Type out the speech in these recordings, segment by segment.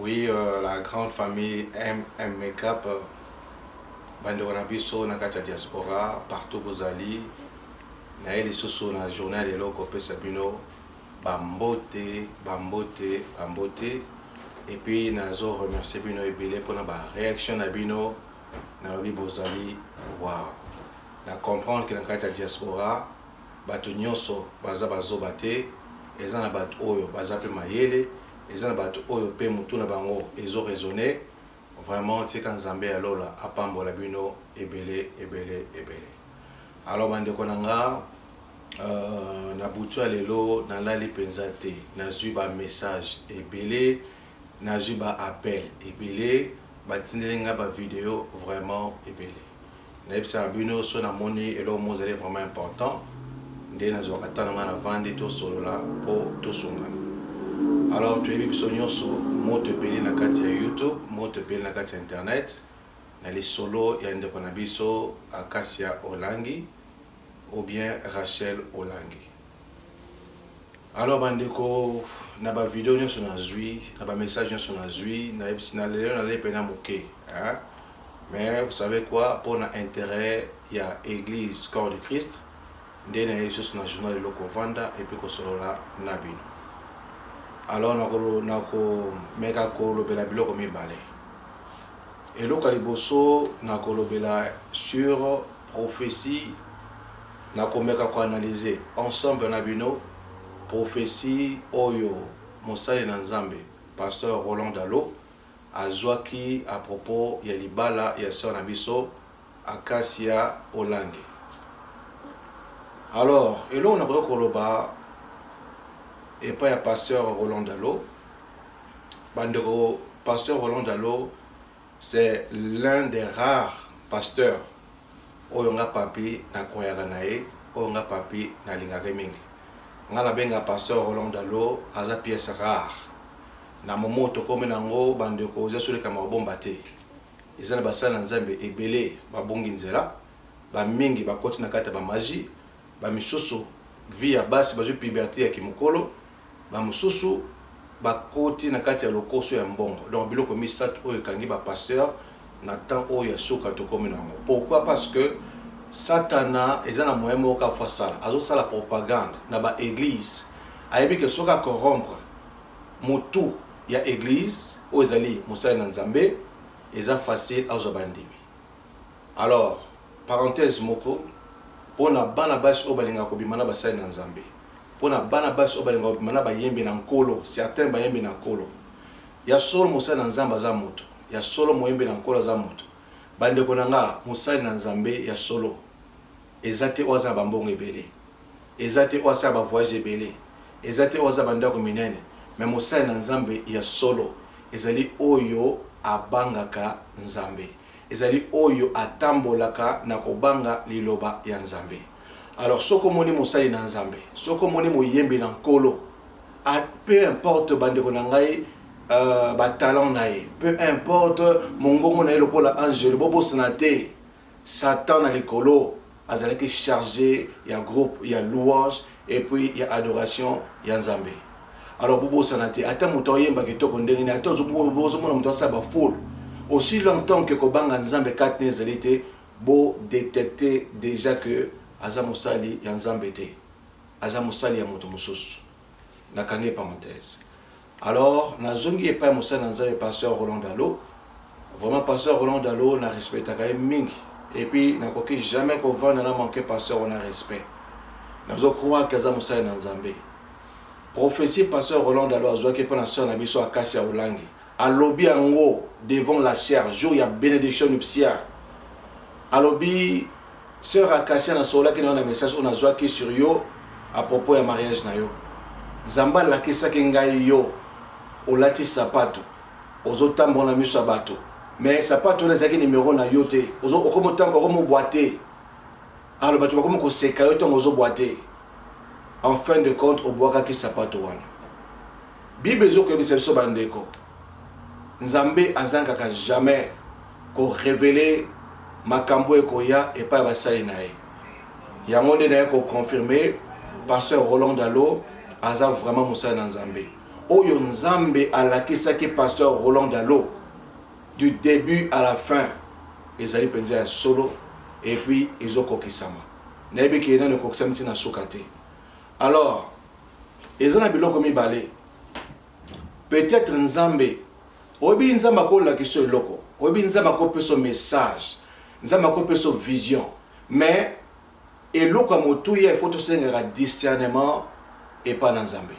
Oui, la grande famille M Makeup, bande Wanabiso, Nakata Diaspora, partout Bozali, Naël Soso, na journée de l'eau, Copé Sabino, Bambote, Bambote, Bambote, et puis Nazo remercie Bino et Bélé pour la réaction à Bino, Narobi Bozali, waouh. Na comprendre que Nakata Diaspora, Bato Nyonso, Baza Bazo Bate, et en a bat Oyo, Baza Pe Mayele, et en a bat Oyo Pe Mutuna Bango, ils ont raisonné. Vraiment, tu sais, quand Zambé a l'ola, à Pambola Bino, ebele. Alors, bande konanga, na butu alelo, na lali penzate, na zuba message, ebele, na zuba appel, ebele, batindelenga ba vidéo, vraiment, ebele. Na epsa bino, so na moni, elo mozele vraiment important, nde na zo katana na vandi to solo la, po to songana. Alors, tu es biso nyonso, moto peli na kati ya YouTube, moto peli na kati ya internet, na li solo ya ndeko na biso Akasia Olangi ou bien Rachel Olangi. Alors bandeko na ba vidéo nyonso na zui, na ba message nyonso na zui, na lelo na lepena moke, hein? Mais vous savez quoi, pour na intérêt il y a Église Corps de Christ, ndé na yeso na journal de loko vanda et puis ko solo la na bino. Alors nako meka ko lobela biloko mibale. Et le kaliboso nako lobela sur prophétie nako meka ko analyser ensemble na bino prophétie oyo mosali na Nzambe pasteur Roland Dalo azwaki à propos ya libala ya sœur na biso Akasia Olangi. Alors et là on a ko loba et pas le pasteur Roland Dalo. Pasteur Roland Dalo, c'est l'un des rares pasteurs où on a papi na koyaganae, où on a papi na lingaremingi. On a benga pasteur Roland Dalo, aza pièce rare. Na momo tokome nango bandeko za sur le kamabombate. Ils ont basala nzambe ebele babongi nzela, ba mingi ba koti na kata ba magie, ba misusu via basi bazo puberté ya kimokolo. Bamususu bakoti na kati ya lokoso ya mbongo. Donc biloko misatu oyo kangi ba pasteur na temps oyo ya soka to komi nango. Pourquoi? Parce que Satana ezana moyen moko ka fasala. Azo sala propagande na ba église. Ayebi ke soka corrompre mutu ya église o ezali musala na Nzambe eza facile azo bandimi. Alors, parenthèse moko pona bana basi o balinga ko bimana basala na Nzambe. Pour na bana basi obalinga mana ba yembe na nkolo, certains ba yembe na nkolo. Ya solo musala na Nzambe za moto, ya solo moyembe na nkolo za moto. Bande konanga musala na Nzambe ya solo. Ezate oza bambongo ebele. Ezate oza ba voyage ebele. Ezate oza banda ko minene. Mais musala na Nzambe ya solo. Ezali oyo abangaka Nzambe. Ezali oyo atambolaka na kobanga liloba ya Nzambe. Alors, ce que moni musali na Nzambe, ce que moni moyembe na nkolo, peu importe bande konangai talent nae, peu importe mongongo nae lokola angel, bobo sanate, Satan na likolo, azalaki chargé, il y a groupe, il y a louange, et puis il y a adoration, il y a Nzambe. Alors, bobo sanate, ata mutoyemba kitoko ndengine, ata bobo mona mutosa ba foule. Aussi longtemps que kobanga Nzambe katne zalite, bo détecter déjà que aza musali ya Nzambe te, aza musali ya moto mususu. Nakangi parenthèse. Alors, nazongi epai musali na Nzambe pasteur Roland Dalo. Vraiment pasteur Roland Dalo na respectaka ye mingi. Et puis nakoki jamais ko vana na manquer pasteur on a respect. Nazo croire que aza musali na Nzambe. Prophétie pasteur Roland Dalo azwaki pa na sœur na biso Akasia Olangi. Alobi ango devant la chair jour ya bénédiction nuptiale. Alobi sœur Akasia na sola qui na un message on a joué sur yo à propos ya mariage na yo. Zamba la kisa ngai yo olati sapato ozotambo na miso bato. Mais sapato na zaki numéro na yo te. Ozo okomo tambo okomo boiter. Alors bato bakomo ko seka yo tongo ozo boiter. En fin de compte obwaka ki sapato wana. Bible zo ko bisa biso bandeko. Nzambe azanga ka jamais ko révéler makambo ekoya et pas basali nae. Yango nde na ko confirmer pasteur Roland Dalo aza vraiment musala na Nzambe. oyo nzambe alakisaki pasteur Roland Dalo du début à la fin ezali penza ya solo et puis ezokokisama nayebi ke nani kokisama tina suka te. Alors ezana biloko mibale peut-être nzambe oyebi nzambe akolakisa eloko oyebi nzambe akopesa message nzambe akopesa vision mais eloko ya motuya il faut tosengaka discernement epa na nzambe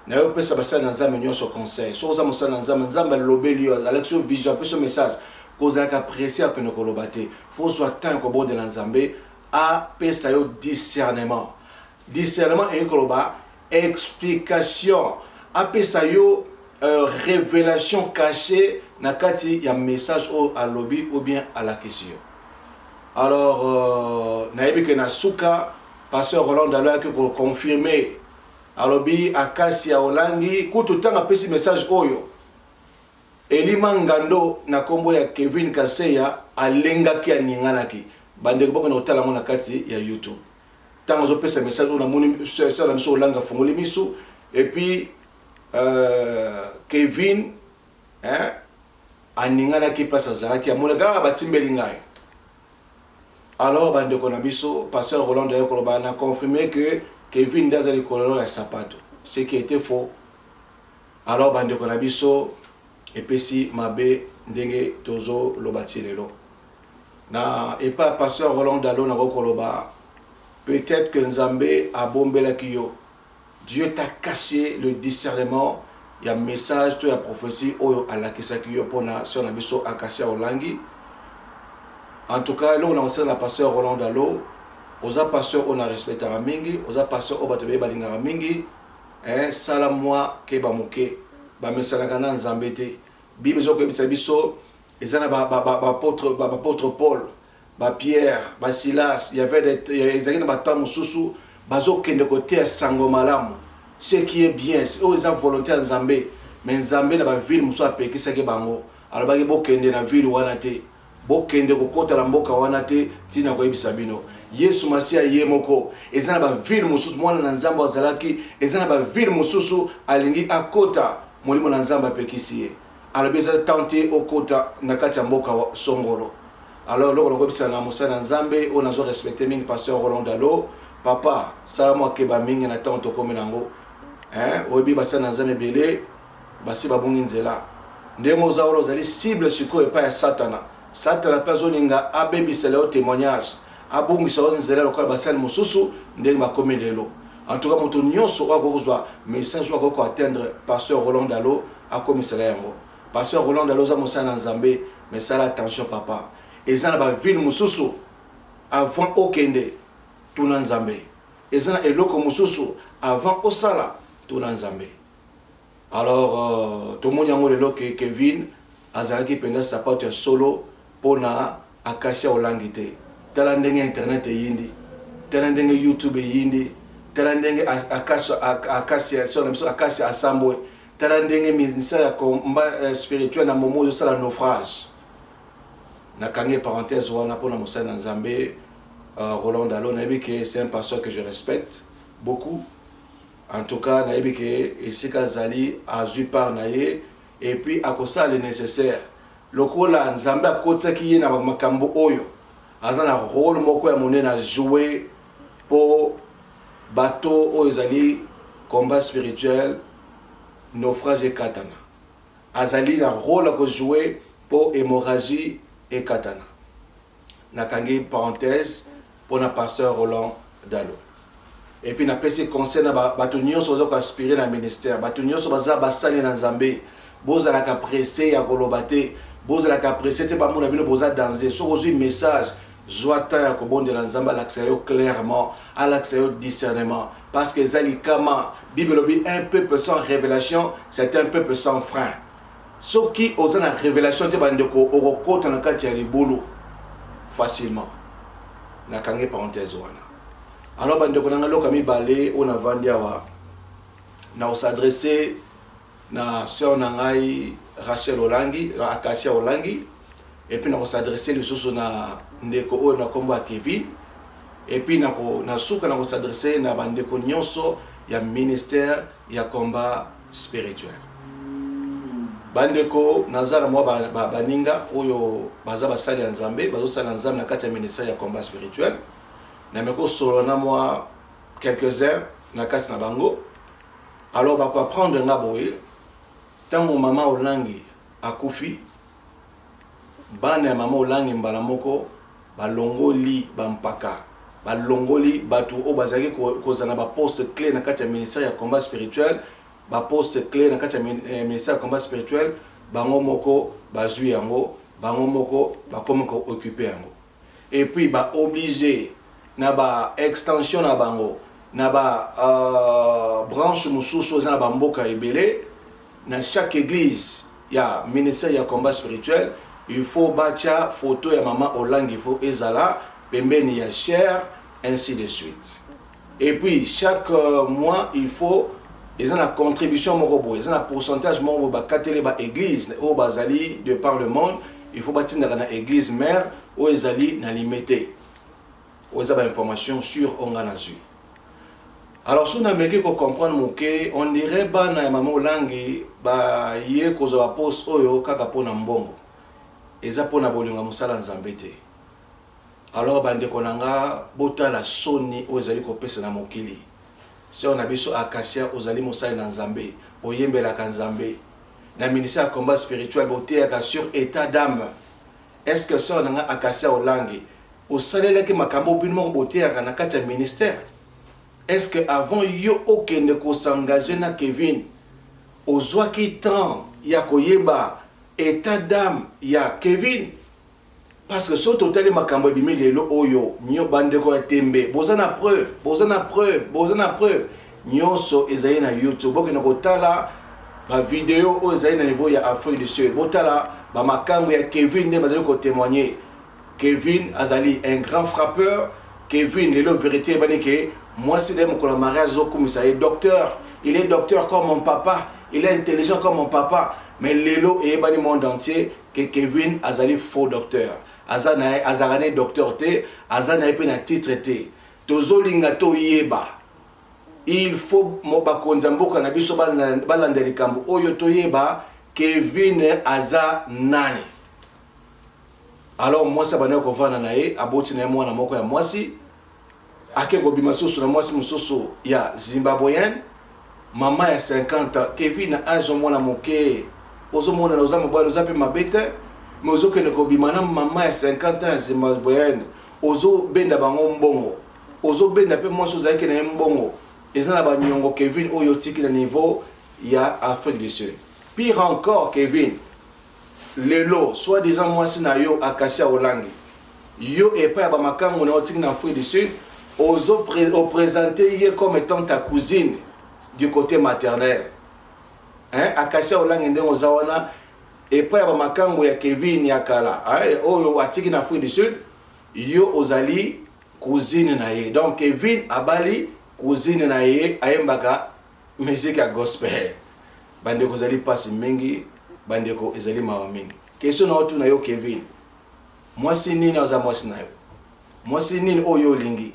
na yo pesa basala na nzambe nyonso conseil so oza mosala na nzambe nzambe alobeli yo alakisa vision apesa message kozalaka apprécier akende koloba te faut zwa temps kobondela nzambe apesa yo discernement eyei koloba explication apesa yo révélation cachée na kati ya message o alobi ou bien alakisi yo. Alors nayebi ke na suka pasteur Roland Dalo ayaki koconfirme alobi akasi ya olangi kutu tanga apesi message oyo elima ngando na kombo ya Kevin Kaseya alengaki aninganaki bandeko boko na kotala ngo na kati ya YouTube tanga azopesa message oyo namoni sala miso olanga fungoli miso et puis Kevin aninganaki place azalaki amonaka batimbeli ngai. Alors bandeko na biso pasteur Roland Dalo koloba na confirmé que Kevin Dazali kololo ya sapato ce qui était faux. Alors bandeko na biso epesi mabe ndenge tozo lobati lelo na epa pasteur Roland Dalo na koloba peut-être que nzambe a bombelaki yo Dieu t'a caché le discernement ya message to ya prophétie oyo alakisaki yo pona sur na biso akasia olangi. En tout cas là on a aussi la pasteur Roland Dalo oza pasteur on a respecté la mingi oza pasteur oba tebe balingara mingi sala moi ke ba moke ba mesala kana nzambe te bible zo ko bisa biso ezana ba apôtre Paul ba Pierre ba Silas il y avait des ezaki na batam mususu bazo kende côté sango malamu ce qui est bien c'est aux volonté nzambe mais nzambe na ba ville musu apekisa ke bango alors ba ke bokende na ville wana te bokende kokota la mboka wana te tina ko ebisa bino Yesu Masia ye moko ezana ba ville mususu mwana na nzambe azalaki ezana ba ville mususu alingi akota molimo na nzambe apekisi ye alors beza tenter okota na kati ya mboka songolo. Alors loko ngobisa na musana nzambe on azo respecter mingi pasteur Roland Dalo papa salamu akeba mingi na tanto komenango obi basana nzambe belé basi babungi nzela ndemo zaolo zali cible siko epa ya satana pezo ninga abebisela au témoignage abungisa nzela lokola basani mususu ndenge bakomi lelo. En tout cas moto nyonso akozwa message ko atteindre pasteur Roland Dalo akomisela yango pasteur Roland Dalo za mosana nzambe mais sala attention papa ezana ba ville mususu avant okende tuna nzambe ezana eloko mususu avant osala tuna nzambe. Alors tout monde yango lelo ke Kevin azalaki penda sapato ya solo pona akasia olangite tala ndenge internet yindi tala ndenge YouTube yindi tala ndenge akasia akasia assemble tala ndenge ministère ya combat spirituel na momo sala naufrage na kange parenthèse wana pona mosana nzambe Roland Dalo nayebi que c'est un pasteur que je respecte beaucoup. En tout cas nayebi que esika zali azui par naye et puis akosa le nécessaire lokola nzambe akotsaki ye na makambo oyo aza na rôle moko ya monene à jouer pour bateau oyo ezali combat spirituel naufrage et katana azali na rôle à jouer pour hémorragie et katana. Nakangi parenthèse pour na pasteur Roland Dalo. Et puis na pesi conseil na bato nyonso ozo ko aspirer na ministère bato nyonso baza basali na nzambe boza la pressé ya kolobate boza la pressé te ba mona bino boza danger so ozui message joata ya kobondela nzambe l'accès clairement à l'accès discernement parce que zali kama bible lobi un peuple sans révélation c'est un peuple sans frein. Ce qui osa na révélation te bandeko okokota na kati ya libulu facilement. Na kange parenthèse wana. Alors bandeko na ngaloka mibale on a vandi awa na s'adresser na sœur nangai Rachel Olangi, Akasia Olangi et puis na s'adresser le soso na ndeko o na kombo Kevin et puis na suka na s'adresser na bandeko nyonso ya ministère ya combat spirituel. Bandeko nazala mwa baninga oyo baza basali ya Nzambe bazosala Nzambe na kati ya ministère ya combat spirituel na meko solo na mwa quelques heures na kati na bango. Alors bako apprendre nga boye tango mama Olangi akufi bana ya mama Olangi mbala moko balongoli bampaka balongoli batu o bazaki kozana ba poste clé na kati ya ministère ya combat spirituel ba poste clé na kati ya ministère ya combat spirituel bango moko bazui yango bango moko bakomi ko occuper yango et puis ba obligé na ba extension na bango na ba branche mususu za na ba mboka ebele na chaque église ya ministère ya combat spirituel il faut bacha photo ya mama Olangi, il faut ezala pembeni ya chair ainsi de suite. Et puis chaque mois il faut ils ont la contribution morobo, ils ont un pourcentage morobo ba katele ba église au bazali de par le monde, il faut bâtir na église mère ou ezali na limité. Aux informations sur Onganazu. Alors si on a meké ko comprendre moké, on dirait ba na mama Olangi ba ye kozo ba poste oyo kaka pona mbongo. Eza pona bolinga musala Nzambe te. Alors bandeko nanga botala soni oyo ezali kopesa na mokili. Si on a biso akasia ozali musala na Nzambe, oyembela ka Nzambe. Na ministère de combat spirituel boté aka sur état d'âme. Est-ce que ça on a akasia Olangi osalela ke makambo binmo boté aka na kati ya ministère? Est-ce que avant yo okende ko s'engager na Kevin ozwaki temps ya koyeba état d'âme ya Kevin? Parce que so total makambo bimi lelo oyo nyo bandeko ya tembe bozana preuve nyonso ezali na YouTube bokena kotala ba vidéo o ezali na niveau ya Afrique du Sud botala ba makambo ya Kevin ne bazali ko témoigner. Kevin azali un grand frappeur. Kevin lelo vérité banike moi c'est de mon mariage comme ça est docteur, il est docteur comme mon papa, il est intelligent comme mon papa, mais lelo et bani monde entier que Kevin azali faux docteur. Azana azarane docteur te, azana epe na titre te. Tozolinga to yeba. Il faut moba konzamboka na biso balanda likambo oyo to yeba Kevin aza nani. Alors moi ça bana ko vana na ye aboti na mwana moko ya mwasi ake ko bima soso na mwasi musoso ya Zimbabwean mama ya 50 ans Kevin a âge mwana moke ozo mona na ozama bwana ozape mabete mais ozo kene ko bima na mama ya 50 ans Zimbabwean ozo benda bango mbongo ozo benda pe mwasi ozaki na mbongo ezana ba nyongo Kevin oyo tiki na niveau ya Afrique du Sud. Pire encore Kevin lelo soi-disant mwasi na yo akasia Olangi yo epa ba makango na otiki na Afrique du Sud ozo présenter ye comme étant ta cousine du côté maternel. Hein akasia Olangi ndenge ozawana epa ba makango ya Kevin ya kala oyo atiki na Afrique du Sud yo ozali cousine na ye. Donc Kevin abali cousine na ye ayembaka musique ya gospel. Bandeko zali pasi mingi bandeko ezali mawa mingi. Question na otu na yo Kevin. Mwasi nini oza mwasi na yo? Mwasi nini oyo lingi?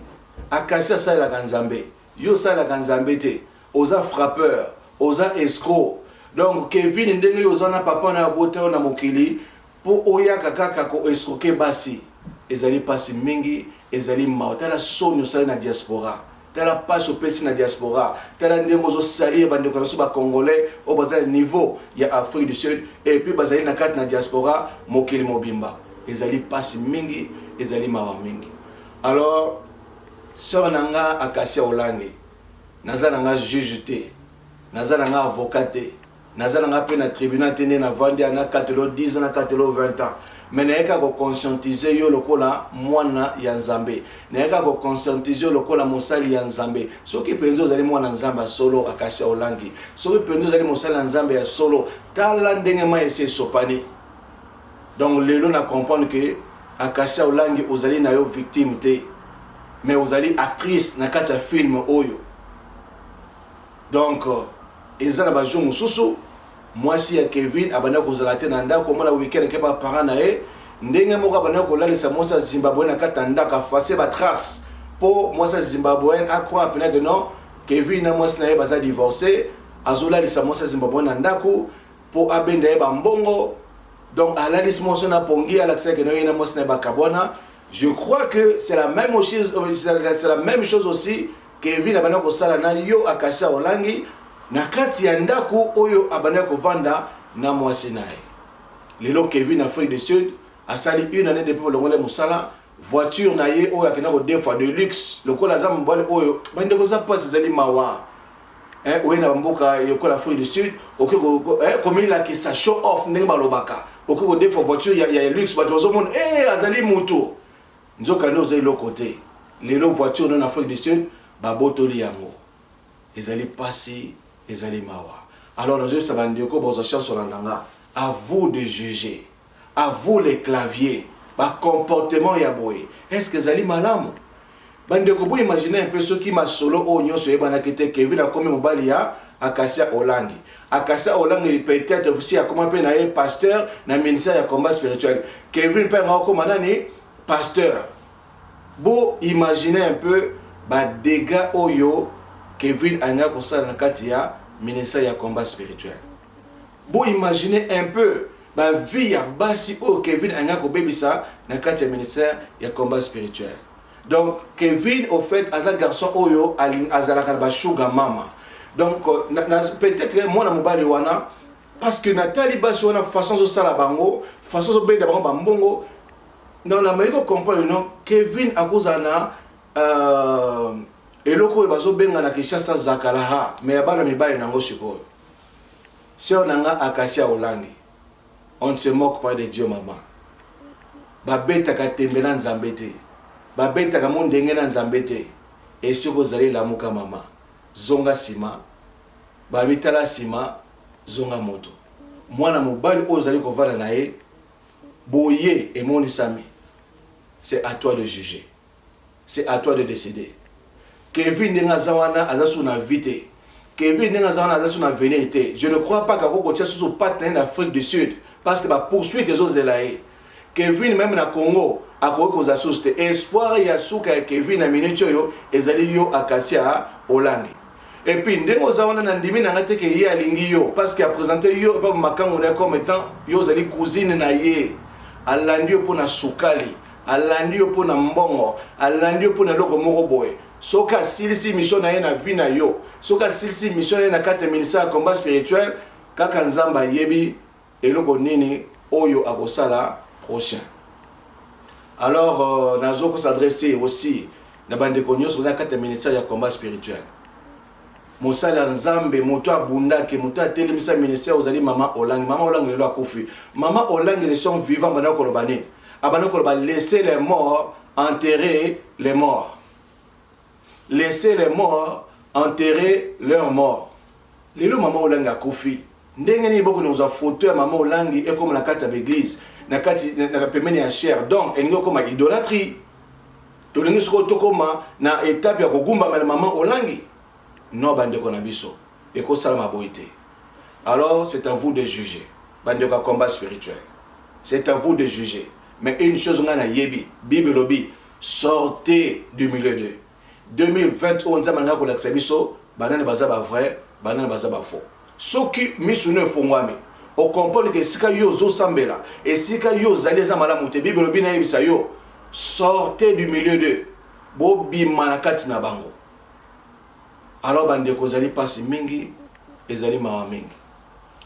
Akasia sala ka Nzambe. Yo sala ka Nzambe te. Oza frappeur, oza escroc. Donc Kevin ndenge yo zana papa na bote na mokili po oya kaka ko escroquer basi. Ezali pasi mingi, ezali mawa. Tala sonyo sala na diaspora. Tala passe au PC na diaspora. Tala ndenge zo sali bande ko ba congolais au bazal niveau ya Afrique du Sud et puis bazali na kati na diaspora mokili mobimba. Ezali passe mingi, ezali mawa mingi. Alors sœur nanga akasia Olangi. Naza nanga juge te. Naza nanga avocat te. Naza nanga pe na tribunal tene na vandi na katelo 10 ans na katelo 20 ans. Mais naeka ko conscientiser yo lokola mwana ya Nzambe. Naeka ko conscientiser lokola mosali ya Nzambe. Soki penzo zali mwana Nzamba solo akasia Olangi. Soki penzo zali mosali ya Nzambe ya solo tala ndenge ma ese sopani. Donc lelo na comprendre que akasia Olangi ozali na yo victime te. Mais ozali actrice na kata film oyo. Donc ezala ba jour mususu mwasi ya Kevin abana kozala te na ndako mona weekend ke ba parents na ye ndenge moko abana kolalisa mwasi Zimbabwe na kata ndako afase ba trace po mwasi Zimbabwe a croire pena que non Kevin na mwasi na ye baza divorcé azolalisa mwasi Zimbabwe na ndako po abenda ye bambongo. Donc alalis mwasi na pongi alakisa ke noyena mwasi na bakabwana. Je crois que c'est la même chose aussi. Kevin abana kosala na yo Acacia Olangi na kati ya ndako oyo abana kovanda na mwasi naye. Lelo Kevin Afrique du Sud asali une année depuis le musala voiture na ye oyo akena ko deux fois de luxe lokola za mbale oyo bande ko za pas ezali mawa oyo na mboka yokola Afrique du Sud okiko comme il a qui sa show off ndenge balobaka okiko deux fois voiture ya luxe bato ozomona azali moto nzoka no zali côté lelo voiture na Afrique du Sud babotoli yango ezali pasi ezali mawa. Alors nous ça va dire que bozo chance landanga. À vous de juger. À vous les claviers. Ba comportement ya boy. Est-ce que ezali malamu? Bande ko bo imaginer un peu ceux qui ma solo o nyoso e bana kete Kevin a comme mobali ya Acacia Olangi. Acacia Olangi peut-être aussi a comment pe na pasteur na ministère ya combat spirituel. Kevin pe ngako manani pasteur. Bo imaginer un peu ba dégâts oyo Kevin anya kosala na kati ya ministère ya combat spirituel. Bon imaginez un peu ba vie ya basi o Kevin anya ko bebisa na kati ya ministère ya combat spirituel. Donc Kevin au fait as un garçon oyo azalaka ba sugar mama. Donc peut-être moi na mobali wana parce que Nathalie basi wana façon de sala bango, façon de benda bango bambongo dans la meilleure comprendre non Kevin akozana eloko oyo bazobenga na Kinshasa zakalaha mais abana mibali nango sikoyo. Si on a Acacia Olangi, on ne se moque pas de Dieu maman. Babeta ka tembela nzambete. Babeta ka mondenge na nzambete. Et si vous allez la muka mama, zonga sima, babita la sima, zonga moto. Mwana mobali ozali kovala na ye, boye et moni sami. C'est à toi de juger. C'est à toi de décider. Kevin nenga zawana azasu na vite. Kevin nenga zawana azasu na venite. Je ne crois pas qu'ako kotia sous partenaire d'Afrique du Sud parce que ba poursuite les autres zelaé. Kevin même na Congo ako ko zasuste espoir ya suka Kevin na minute yo ezali yo Acacia Olangi. Et puis ndengo zawana na ndimi na ngate ke ye alingi yo parce qu'il a présenté yo pas makango na comme étant yo zali cousine na ye. Alandi yo pona sukali, alandi yo pona mbongo, alandi yo pona loko moko boye. Soka silisi mission na ye na vie na yo. Soka silisi mission na kate ministère ya combat spirituel kaka nzamba yebi eloko nini oyo akosala prochain. Alors nazo ko s'adresser aussi na bande konyo sur kate ministère ya combat spirituel. Mosala nzambe moto abunda ke moto atelemisa ministère ozali mama Olangi lelo akufi. Mama Olangi les sont vivants bana ko robani. Abana ko laisser les morts enterrer les morts. Laisser les morts enterrer leurs morts. Lelo mama Olangi akufi. Ndenge ni boko nous a photo ya mama Olangi et comme la carte de l'église, na kati na pemeni ya chair. Donc elle ngo comme idolâtrie. To lingi soko to koma na étape ya kogumba mama Olangi. Non bande ko na biso. Et ko sala maboité. Alors c'est à vous de juger. Bande ko combat spirituel. C'est à vous de juger. Mais une chose ngana yebi, Bible lobi, sortez du milieu d'eux. 2021 nzamanga ko lakisa biso banane baza ba vrai banane baza ba faux soki misune fongwami o comprendre que sika yo zo sambela et sika yo zaleza malamu te Bible bina yebisa yo sortez du milieu d'eux bobi manakati na bango. Alors bande ko zali pasi mingi ezali mawa mingi.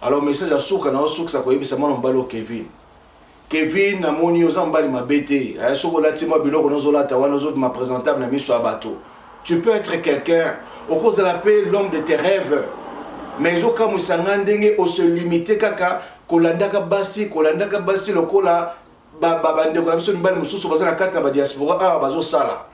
Alors message asuka na osuka ko yebisa mwana mbalo Kevin na moni ozambali mabete ayasoko lati mo biloko nozolata wana ozo ma présentable na miso abato. Tu peux être quelqu'un au cause de l'appeler l'homme de tes rêves. Mais au cas où sangandenge o se limiter kaka kolandaka basi lokola bande ko na biso mbali mususu bazana kata ba diaspora bazo sala.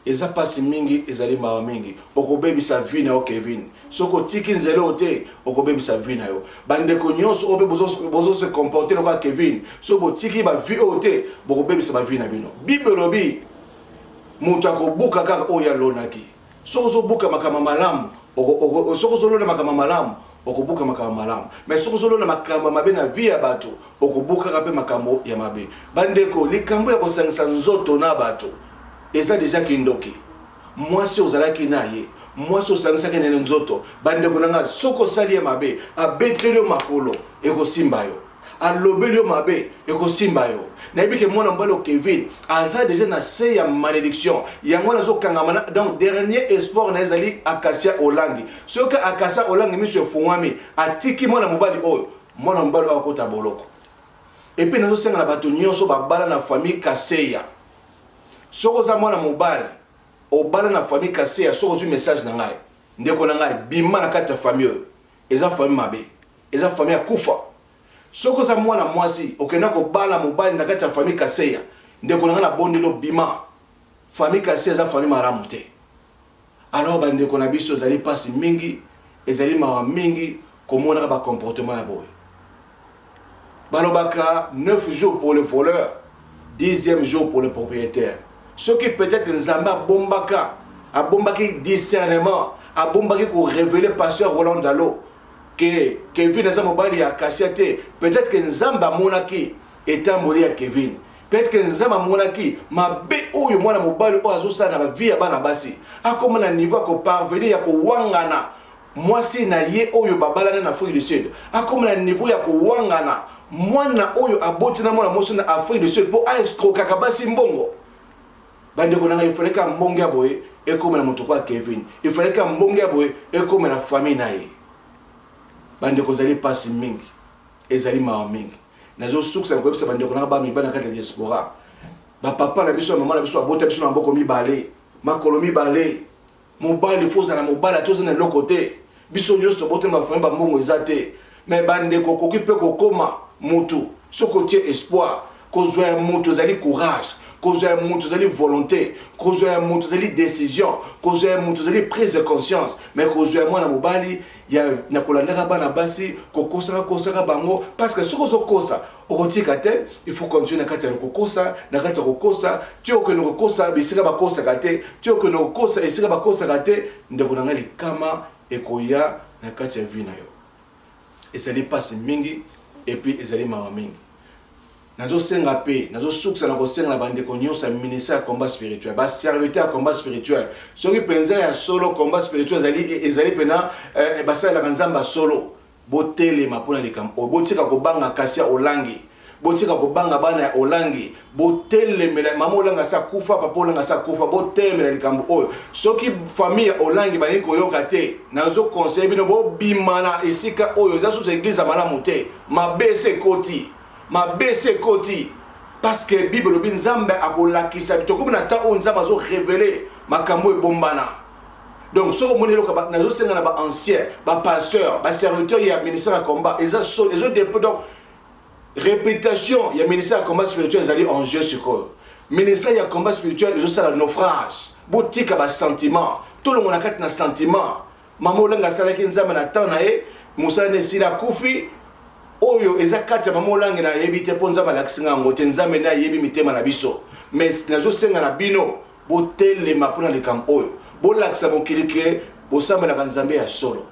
Eza pasi mingi ezali mawa mingi okobebisa vie na Kevin soko tiki nzelo ote okobebisa vie na yo bande ko nyonso obe bozo se comporter lokola Kevin soko tiki ba vie ote bokobebisa ba vie na bino. Bible lobi mutu akobuka kaka oya lonaki soko zo buka makama malamu soko zo lona makama malamu okobuka makama malamu mais soko zo lona makama mabe na vie ya bato okobuka kape makambo ya mabe bande ko likambo ya kosangisa nzoto na bato. Et ça déjà kindoki. Moi si ozalaki na ye, moi so sansaka nene nzoto bande konanga soko sali mabe abeteli makolo ekosimba yo alobeli yo mabe ekosimba yo na yebike mwana mbalo Kevin aza déjà na se ya malédiction yango nazo kangama donc dernier espoir na ezali Akasia Olangi soka Akasia Olangi miso fungwami atiki mwana mobali oyo mwana mbalo akota boloko et puis nazo senga na bato nyonso babala na famille Kaseya soko za mwana mobali obala na famille Kaseya soko zu message na ngai ndeko na ngai bima na kati ya famille eza famille mabe eza famille akufa soko za mwana mwasi okenda ko bala mobali na kati ya famille Kaseya ndeko na ngai na bondelo bima famille Kaseya eza famille maramu te alors ba ndeko na biso zali pasi mingi ezali mawa mingi komona ba comportement ya boy balobaka 9 jours pour le voleur 10e jour pour le propriétaire. Ce qui peut-être Nzamba bombaka, a bombaki discernement, a bombaki pour révéler pasteur Roland Dalo, que Kevin Nzamobali a cassé, peut-être que Nzamba monaki est moli à Kevin. Peut-être que Nzamba monaki, ma bé ou yo mona mobali ou azusa na vie à banabasi. A comme un niveau qu'on parvenir à wangana. Moi si na ye ou yo babala na Afrique du Sud. A comme un niveau ya ko wangana. Mwana oyo aboti na mwana moso na Afrique du Sud pour escroquer kabasi mbongo bande ko nanga il ka mbongo ya boye e comme na mutu kwa Kevin il fallait ka mbongo ya boye e comme na famille naye bande ko zali pasi mingi ezali mawa mingi nazo suksa ko bisa bande ko nanga ba mi bana kata diaspora ba papa na biso mama na biso abota biso na mboko mi balé makolo mi balé mobali foza na mobala toza na lokote biso nyosto bote ma famille ba mbongo ezate mais bande ko kokipe ko koma mutu soko tie espoir kozwa mutu zali courage kozwa mutu zali volonté kozwa mutu zali décision kozwa mutu zali prise de conscience mais kozwa mwana mobali ya na kolandaka bana basi kokosaka bango parce que soko zokosa okotika te il faut continuer na kati ya kokosa na kati ya kokosa tio ko no kokosa bisika bakosa kate tio ko no kokosa esika bakosa kate ndeko na ngali kama ekoya na kati ya vie na yo ezali pasi mingi et puis ezali mawa mingi nazo senga pe nazo suksa na kosenga na bande ko nyonsa ministère ya combat spirituel ba serviteur ya combat spirituel soki penza ya solo combat spirituel ezali pena basala nzamba solo botelema pona likambo botika ko banga Akasia Olangi botika ko banga bana ya Olangi botelemela mama Olanga sa kufa papa Olanga sa kufa botelemela likambo oyo soki famille ya Olangi bani ko yoka te nazo conseil bino bo bimana esika oyo za sous église amana monte ma BC Koti parce que Bible bin Nzambe akolakisa bitoko na ta o Nzambe zo révéler makambo e bombana donc soko monelo ka nazo senga na ba ancien ba pasteur ba serviteur ya ministère ya combat les autres donc réputation ya ministère ya combat spirituel ezali en jeu sur quoi ministère ya combat spirituel les autres naufrage botika ba sentiment tout le monde a kat na sentiment mama Olanga salaki Nzambe na temps na ye musala ne sila kufi oyo eza kati ya mama Olanga na yebi te ponza ba lakisinga ngote Nzambe na yebi mitema na biso mais nazo senga na bino botelema pona likam oyo bolakisa mokili ke bosambela Nzambe ya solo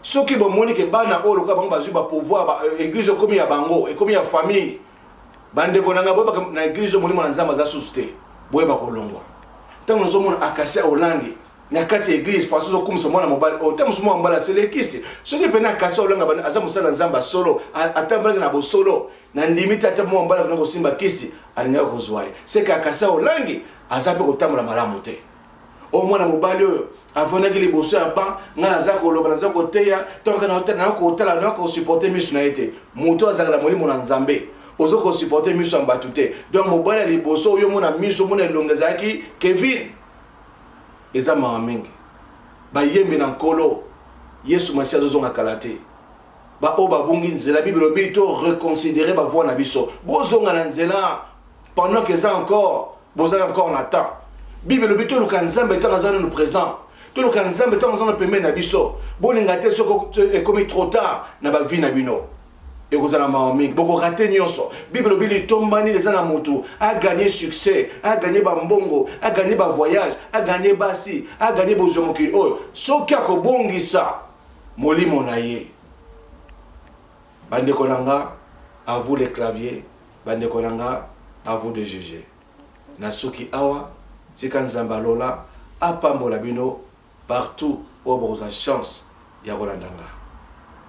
soki bomoni ke bana oyo ka bango bazwi ba pouvoir ba église komi ya bango et komi ya famille bande ko nanga boba na église molimo na Nzambe za susute boyeba kolongwa tango nzomona Akasia Olangi na kati ya église façon zo kumisa mwana mobali o tamu sumo mbala selekisi soki pena Akasia Olangi bana aza musala Nzamba solo atambala na bo solo na ndimita ata mwana mbala kuna ko simba kisi alinga ko zwai c'est que Akasia Olangi azape ko tamula malamu te o mwana mobali oyo avonaki liboso ya ba ngana za koloba na za koteya toka na hotela na ko hotela na ko supporter misu na ete moto azakala molimo na Nzambe ozo ko supporter misu ambatu te donc mobali liboso oyo mona misu mona elongezaki Kevin eza mawa mingi ba yembe na nkolo Yesu Masia zozonga kalate ba o babungi nzela Bible bito reconsidérer ba voix na biso bozonga na nzela pendant que ça encore bozala encore en attend Bible bito luka Nzambe tanga nous présent tout le temps Nzambe tanga peme na biso bolinga te soko ekomi trop tard na ba vie na bino et vous allez m'amener beaucoup rater nyonso Bible bili tombani les ana motu a gagné succès a gagné bambongo a gagné ba voyage a gagné basi a gagné bozomokili oh soki akobongisa molimo na ye bande kolanga à vous les claviers bande kolanga à vous de juger na soki awa tika Nzamba lola apambola bino partout où vous avez chance ya kolandanga.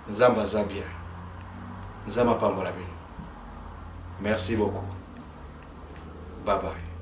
Nzamba za bien. Nzamba pambola bino. Merci beaucoup. Bye bye.